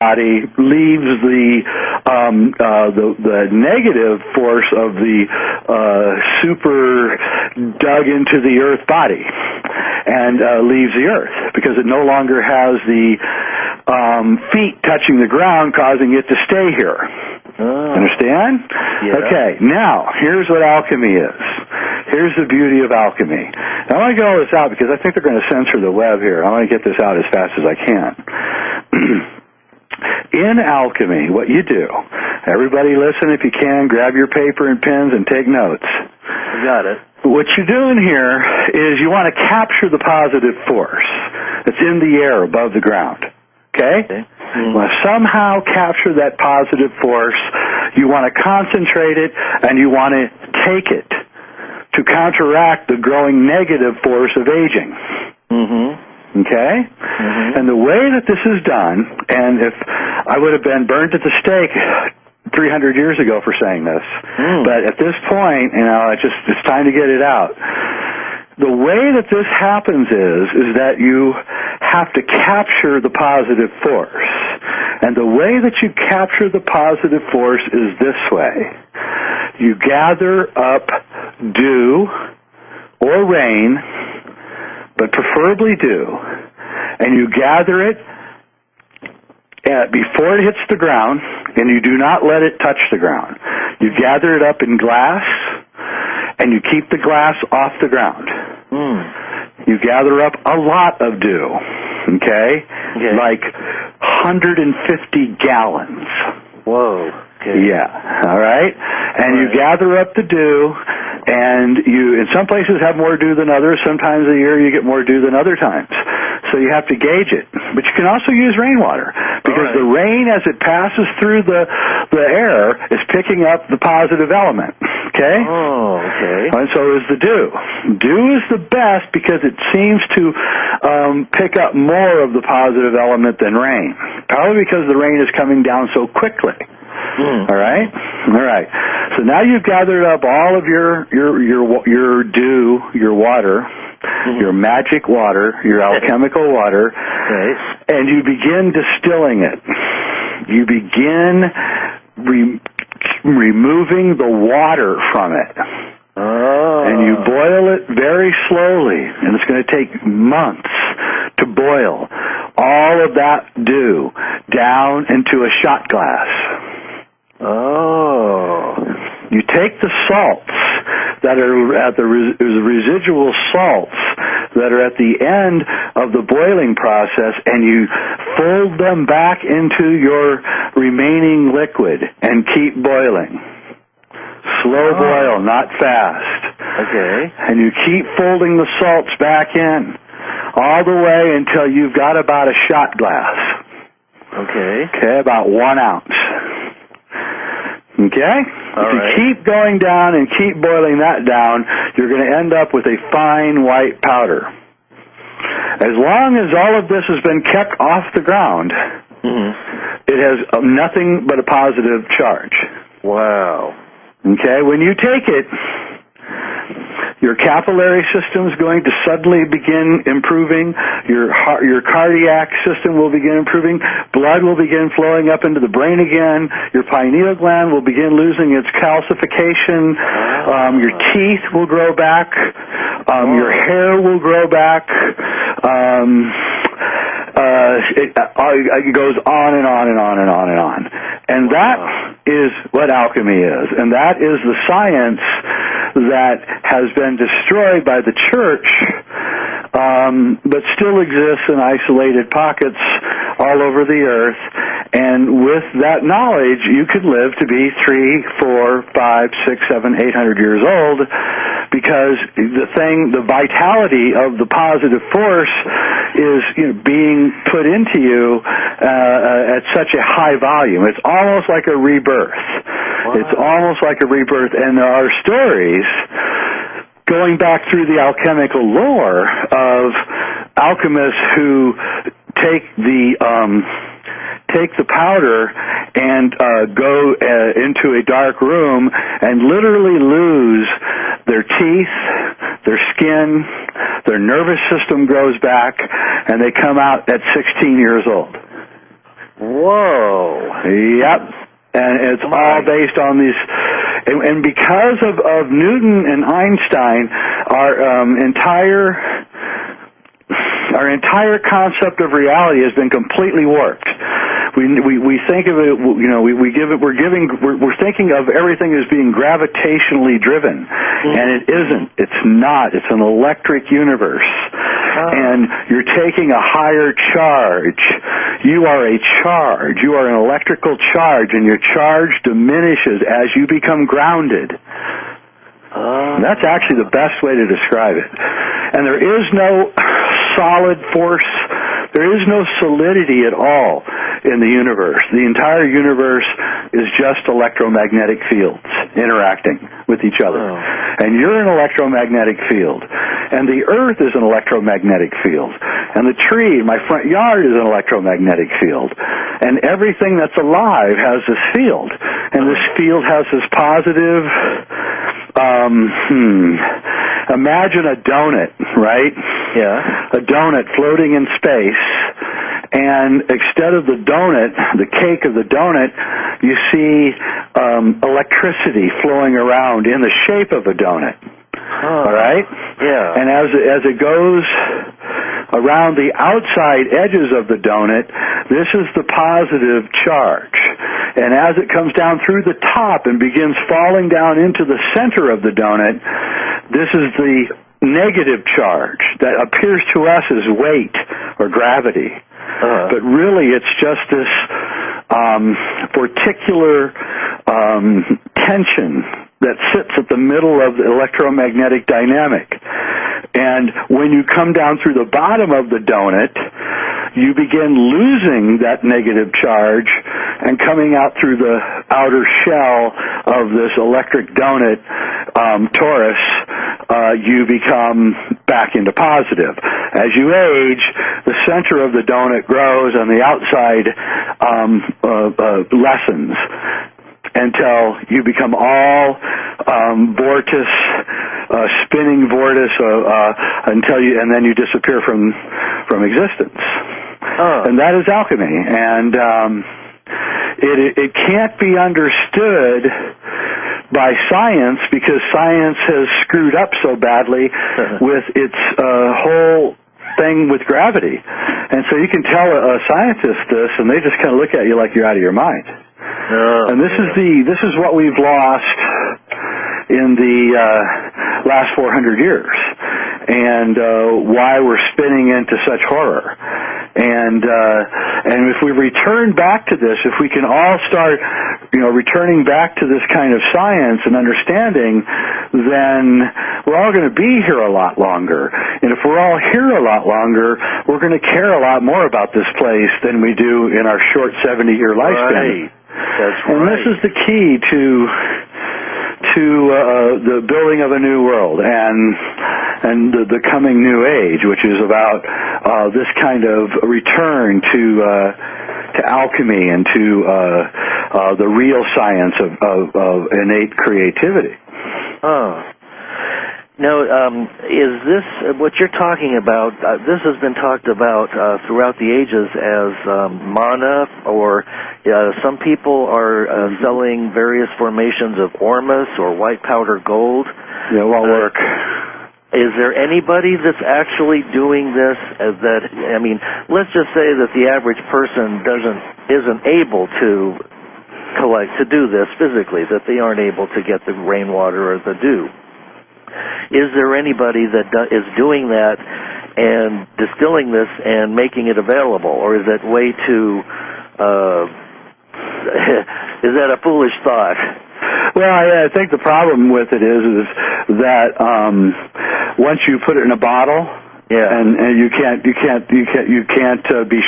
body leaves the negative force of the super dug into the earth body and leaves the earth because it no longer has the feet touching the ground causing it to stay here. Understand? Yeah. Okay, now here's what alchemy is. Here's the beauty of alchemy. Now, I want to get all this out because I think they're going to censor the web here. I want to get this out as fast as I can. In alchemy, what you do, everybody listen if you can, grab your paper and pens and take notes. You got it. What you're doing here is you want to capture the positive force that's in the air above the ground. Okay? You want to somehow capture that positive force. You want to concentrate it, and you want to take it to counteract the growing negative force of aging. Okay? And the way that this is done, and if I would have been burned at the stake 300 years ago for saying this, but at this point, you know, it's time to get it out. The way that this happens is that you have to capture the positive force. And the way that you capture the positive force is this way. You gather up dew or rain, but preferably dew, and you gather it before it hits the ground, and you do not let it touch the ground. You gather it up in glass, and you keep the glass off the ground. You gather up a lot of dew, okay? Like 150 gallons. Whoa. Okay. Yeah, all right? And you gather up the dew, and you, in some places, have more dew than others. Sometimes a year you get more dew than other times. So you have to gauge it. But you can also use rainwater, because the rain, as it passes through the air, is picking up the positive element. Okay? Oh, okay. And so is the dew. Dew is the best because it seems to pick up more of the positive element than rain. Probably because the rain is coming down so quickly. All right? All right. So now you've gathered up all of your dew, your water, your magic water, your alchemical water, and you begin distilling it. You begin removing the water from it. And you boil it very slowly, and it's going to take months to boil all of that dew down into a shot glass. You take the salts that are at the residual salts that are at the end of the boiling process, and you fold them back into your remaining liquid and keep boiling. Slow boil, not fast. Okay. And you keep folding the salts back in all the way until you've got about a shot glass. Okay. Okay, about 1 ounce. Okay? If you keep going down and keep boiling that down, you're going to end up with a fine white powder. As long as all of this has been kept off the ground, it has nothing but a positive charge. Wow. Okay? When you take it, your capillary system is going to suddenly begin improving. Your cardiac system will begin improving. Blood will begin flowing up into the brain again. Your pineal gland will begin losing its calcification. Your teeth will grow back. Your hair will grow back. It goes on and on and on and on and on. And that is what alchemy is. And that is the science that has been destroyed by the church, but still exists in isolated pockets all over the earth. And with that knowledge, you could live to be 3, 4, 5, 6, 7, 800 years old, because the vitality of the positive force is being put into you at such a high volume. It's almost like a rebirth. It's almost like a rebirth. And there are stories going back through the alchemical lore of alchemists who take the powder and go into a dark room and literally lose their teeth, their skin, their nervous system grows back, and they come out at 16 years old. Whoa. Yep. And it's all based on these, and because of Newton and Einstein, our entire concept of reality has been completely warped. We think of it, we're thinking of everything as being gravitationally driven, and it isn't. It's not. It's an electric universe, and you're taking a higher charge. You are a charge. You are an electrical charge, and your charge diminishes as you become grounded. That's actually the best way to describe it. And there is no solid force. There is no solidity at all in the universe. The entire universe is just electromagnetic fields interacting with each other. And you're an electromagnetic field. And the earth is an electromagnetic field. And the tree in my front yard is an electromagnetic field. And everything that's alive has this field. And this field has this positive... Imagine a donut, right? Yeah. A donut floating in space, and instead of the donut, the cake of the donut, you see electricity flowing around in the shape of a donut. All right? Yeah. And as it goes around the outside edges of the donut, this is the positive charge. And as it comes down through the top and begins falling down into the center of the donut, this is the negative charge that appears to us as weight or gravity. But really it's just this particular tension that sits at the middle of the electromagnetic dynamic. And when you come down through the bottom of the donut, you begin losing that negative charge and coming out through the outer shell of this electric donut torus, you become back into positive. As you age, the center of the donut grows and the outside lessens until you become all vortice, spinning vortice, and then you disappear from existence. And that is alchemy. And it can't be understood by science because science has screwed up so badly with its whole thing with gravity. And so you can tell a scientist this, and they just kind of look at you like you're out of your mind. And this is what we've lost in the last 400 years, and why we're spinning into such horror. And if we return back to this, if we can all start, returning back to this kind of science and understanding, then we're all going to be here a lot longer. And if we're all here a lot longer, we're going to care a lot more about this place than we do in our short 70-year lifespan. Right. That's right. And this is the key to the building of a new world and the coming new age, which is about this kind of return to alchemy and to the real science of innate creativity. Now, is this what you're talking about? This has been talked about throughout the ages as mana, or some people are selling various formations of ormus or white powder gold. Yeah, it won't work. Is there anybody that's actually doing this? Let's just say that the average person isn't able to do this physically, that they aren't able to get the rainwater or the dew. Is there anybody that is doing that and distilling this and making it available, or is that way too? Is that a foolish thought? Well, I think the problem with it is that once you put it in a bottle, and you can't be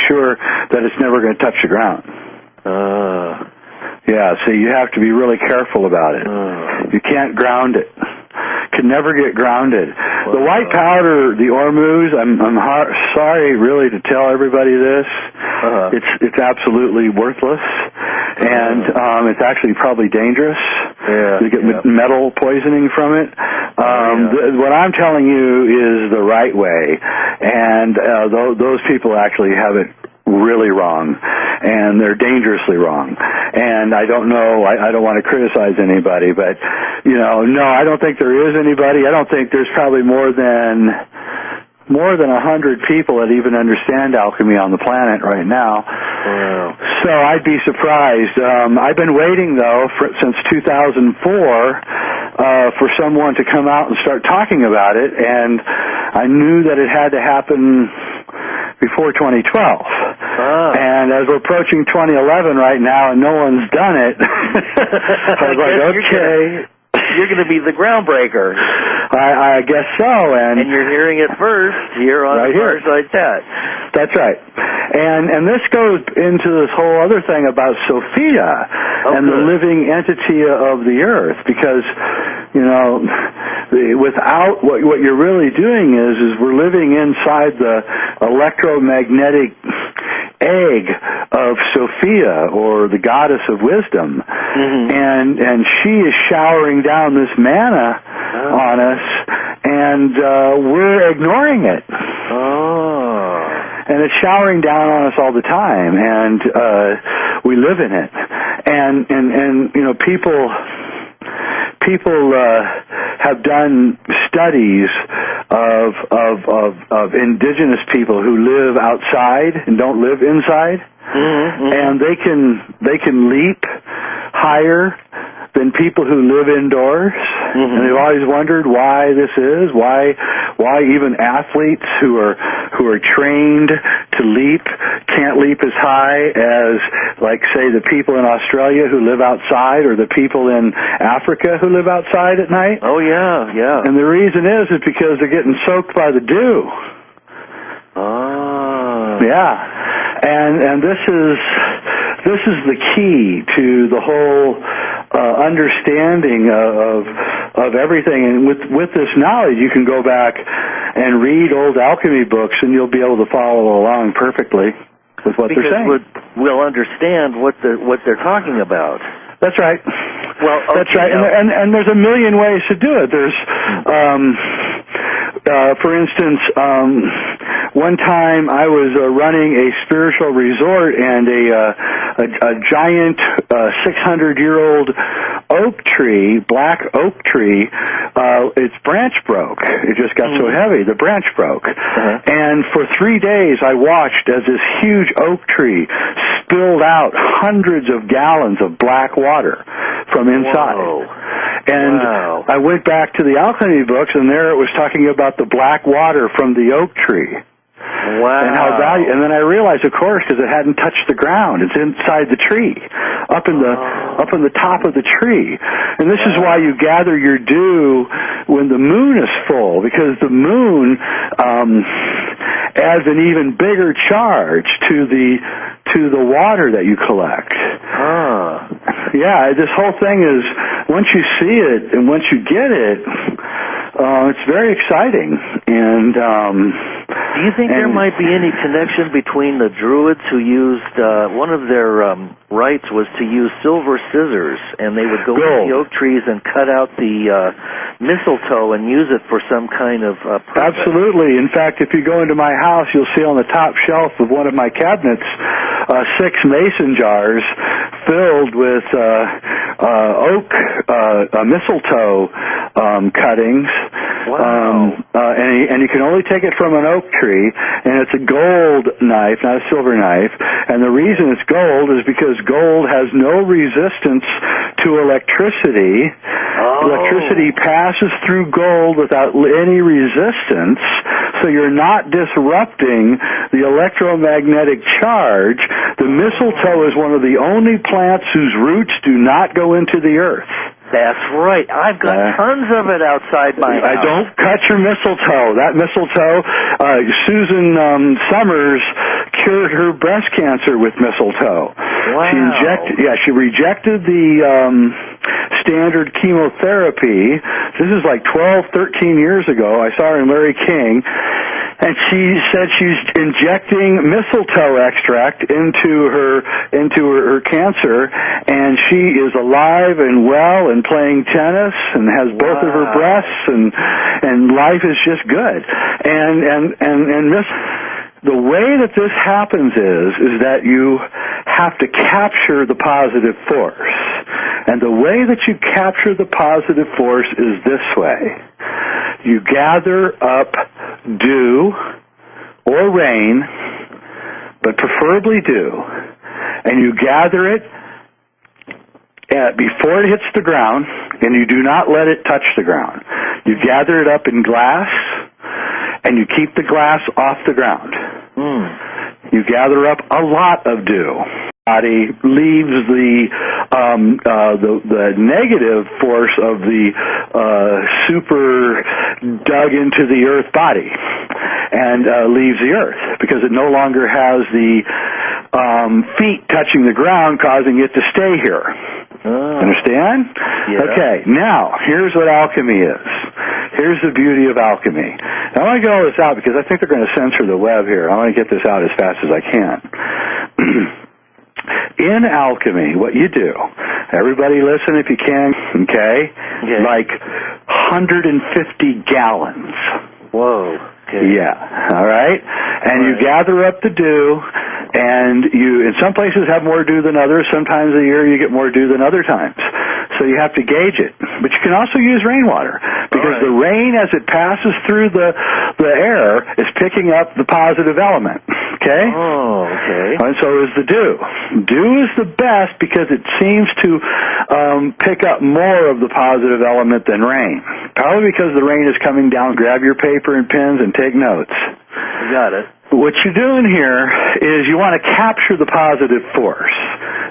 sure that it's never going to touch the ground. So you have to be really careful about it. You can't ground it. Can never get grounded. The white powder, the ormuz, I'm sorry really to tell everybody this. It's absolutely worthless, and it's actually probably dangerous. You get metal poisoning from it. What I'm telling you is the right way, and those people actually have it really wrong, and they're dangerously wrong. And I don't know, I don't want to criticize anybody, but, no, I don't think there is anybody. I don't think there's probably more than 100 people that even understand alchemy on the planet right now. Wow. So I'd be surprised. I've been waiting, though, since 2004 for someone to come out and start talking about it, and I knew that it had to happen before 2012. And as we're approaching 2011 right now and no one's done it, I was like, okay. You're going to be the groundbreaker. I guess so. And you're hearing it first here on right the Fireside Chat. That's right. And this goes into this whole other thing about Sophia and the living entity of the earth, because, without what you're really doing is we're living inside the electromagnetic egg of Sophia, or the goddess of wisdom, and she is showering down this manna on us, and we're ignoring it. And it's showering down on us all the time, and we live in it. And people have done studies of indigenous people who live outside and don't live inside, and they can leap higher than people who live indoors. And they've always wondered why this is, why even athletes who are trained to leap can't leap as high as, like, say, the people in Australia who live outside, or the people in Africa who live outside at night. Oh, yeah, yeah. And the reason is because they're getting soaked by the dew. Yeah. And this is the key to the whole understanding of everything. And with this knowledge, you can go back and read old alchemy books, and you'll be able to follow along perfectly with what they're saying. Because we'll understand what they're talking about. That's right. Well, okay, that's right. And there's a million ways to do it. There's, for instance, one time I was running a spiritual resort, and a giant 600-year-old oak tree, black oak tree, its branch broke. It just got so heavy, the branch broke. And for 3 days I watched as this huge oak tree spilled out hundreds of gallons of black water from inside. Whoa. And I went back to the alchemy books, and there it was talking about the black water from the oak tree. Wow. And how valuable. And then I realized, of course, because it hadn't touched the ground. It's inside the tree, up in the top of the tree. And this is why you gather your dew when the moon is full, because the moon adds an even bigger charge to the water that you collect. Yeah, this whole thing is, once you see it and once you get it, it's very exciting. And do you think there might be any connection between the Druids who used, one of their rites was to use silver scissors, and they would go to the oak trees and cut out the mistletoe and use it for some kind of purpose? Absolutely. In fact, if you go into my house, you'll see on the top shelf of one of my cabinets 6 mason jars filled with oak mistletoe cuttings. Wow. And you can only take it from an oak tree, and it's a gold knife, not a silver knife. And the reason it's gold is because gold has no resistance to electricity. Electricity passes through gold without any resistance, so you're not disrupting the electromagnetic charge. The mistletoe is one of the only plants whose roots do not go into the earth. That's right. I've got tons of it outside my house. Don't cut your mistletoe. That mistletoe, Susan Summers cured her breast cancer with mistletoe. Wow. She rejected the standard chemotherapy. This is like 12, 13 years ago. I saw her in Larry King. And she said she's injecting mistletoe extract into her cancer, and she is alive and well and playing tennis and has both of her breasts, and life is just good. And the way that this happens is that you have to capture the positive force. And the way that you capture the positive force is this way. You gather up dew or rain, but preferably dew, and you gather it before it hits the ground, and you do not let it touch the ground. You gather it up in glass, and you keep the glass off the ground. You gather up a lot of dew. Body leaves the negative force of the super dug into the earth body, and leaves the earth because it no longer has the feet touching the ground, causing it to stay here. Understand? Yeah. Okay, now, here's what alchemy is. Here's the beauty of alchemy. Now, I want to get all this out because I think they're going to censor the web here. I want to get this out as fast as I can. In alchemy, what you do, everybody listen if you can, okay? Like 150 gallons. Whoa. Okay. Yeah, all right? And you gather up the dew, and you, in some places, have more dew than others. Sometimes a year you get more dew than other times. So you have to gauge it. But you can also use rainwater, because the rain, as it passes through the air, is picking up the positive element, okay? Oh, okay. And so is the dew. Dew is the best because it seems to pick up more of the positive element than rain. Probably because the rain is coming down. Grab your paper and pens and take notes. I got it. What you're doing here is you want to capture the positive force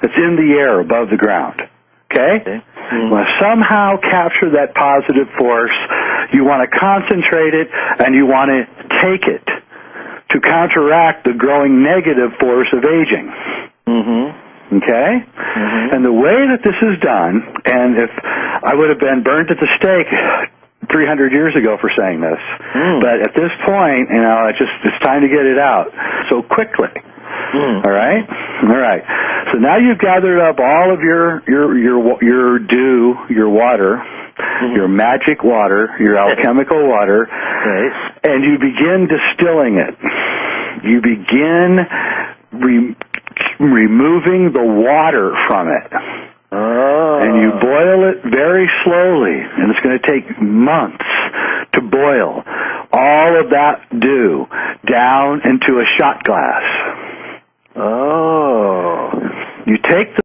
that's in the air above the ground, okay? You want to somehow capture that positive force. You want to concentrate it, and you want to take it to counteract the growing negative force of aging. Okay? And the way that this is done, and if I would have been burned at the stake 300 years ago for saying this, but at this point, you know, it's time to get it out so quickly. All right? All right. So now you've gathered up all of your dew, your water, your magic water, your alchemical water, and you begin distilling it. You begin removing the water from it. And you boil it very slowly, and it's going to take months to boil all of that dew down into a shot glass. You take the